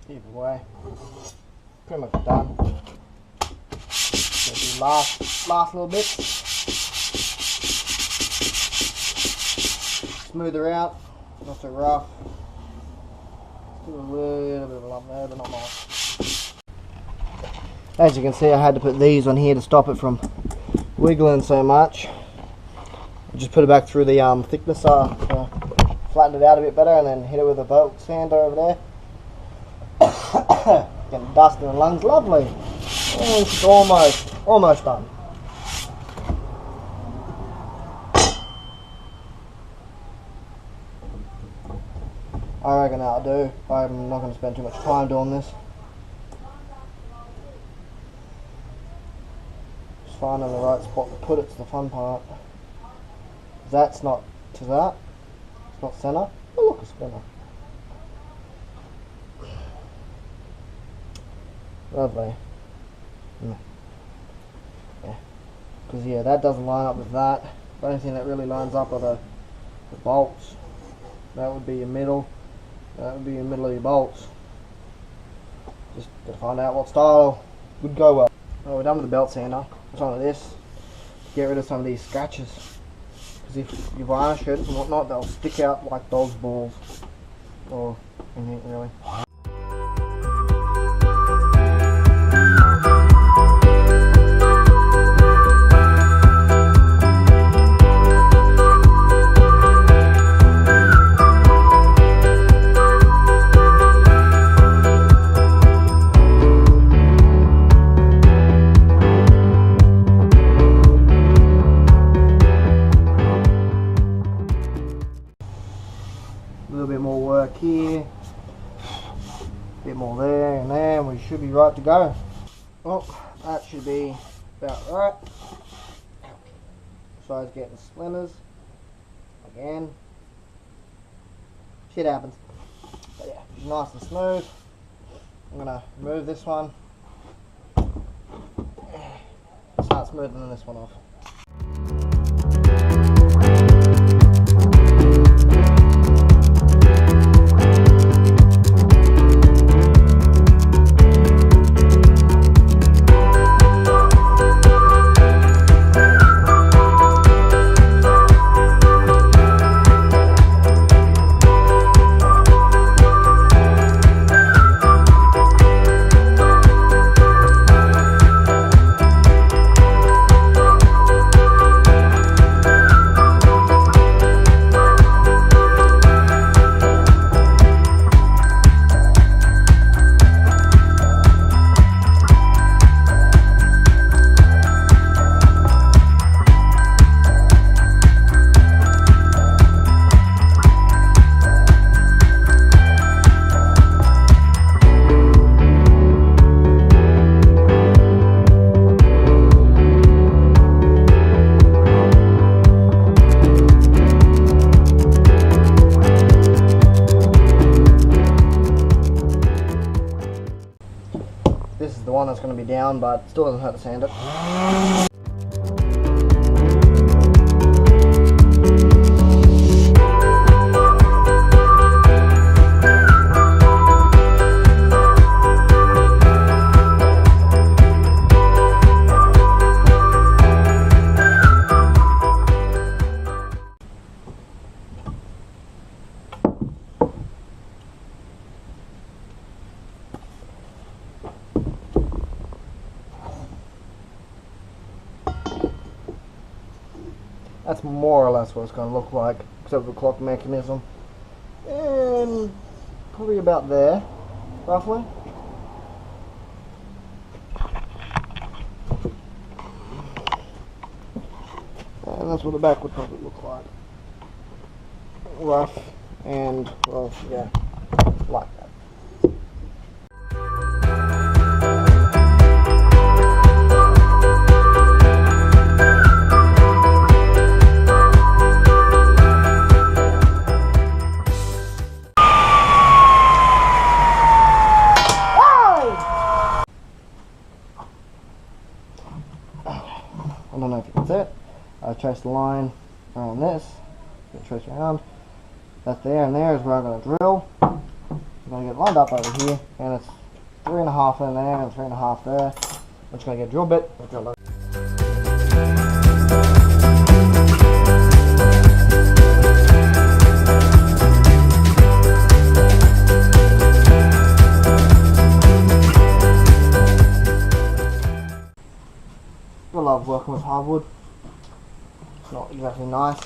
Either way, pretty much done. Maybe last little bit. Smooth her out, not so rough. Still a little bit of a lump there, but not much. As you can see, I had to put these on here to stop it from wiggling so much. I just put it back through the thickness, flattened it out a bit better, and then hit it with a belt sander over there. Getting dust in the lungs, lovely. And it's almost done. I reckon that'll do. I'm not going to spend too much time doing this. Just finding the right spot to put it's the fun part. That's not to that. It's not centre. Oh look, a spinner. Lovely. Yeah. Because yeah, that doesn't line up with that. The only thing that really lines up are the bolts. That would be your middle. That would be your middle of your bolts. Just got to find out what style would go well. Oh, we're done with the belt sander. What's on with this? Get rid of some of these scratches. Because if you varnish it and whatnot, they'll stick out like dog's balls. Or anything really. here, a bit more there and there, and we should be right to go. Well, that should be about right. Besides getting splinters again. Shit happens. But yeah, it's nice and smooth. I'm gonna remove this one. Start smoothing this one off. This is the one that's going to be down, but still doesn't hurt to sand it. That's more or less what it's going to look like, except for the clock mechanism. And probably about there, roughly. And that's what the back would probably look like. Rough and, well, yeah, like that. I don't know if you can see it. I traced the line around this. Trace around. That's there, and there is where I'm going to drill. I'm going to get lined up over here, and it's 3.5 in there and 3.5 there. I'm just going to get a drill bit. I love working with hardwood. It's not exactly nice.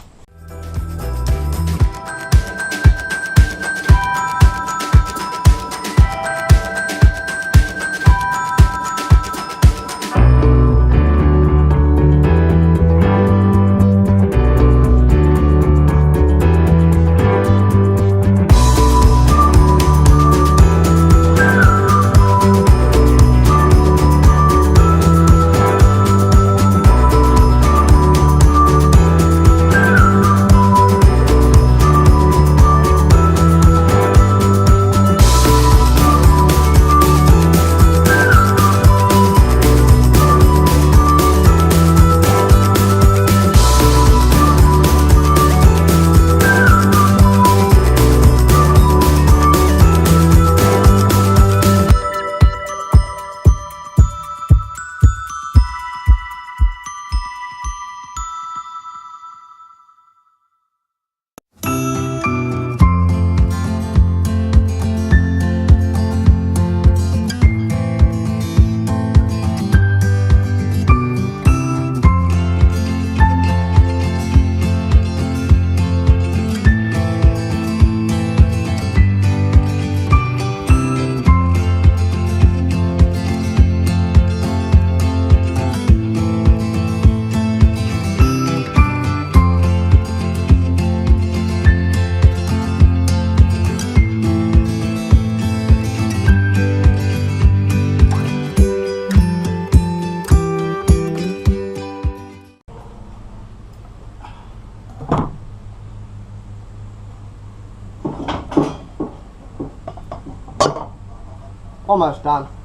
Almost done.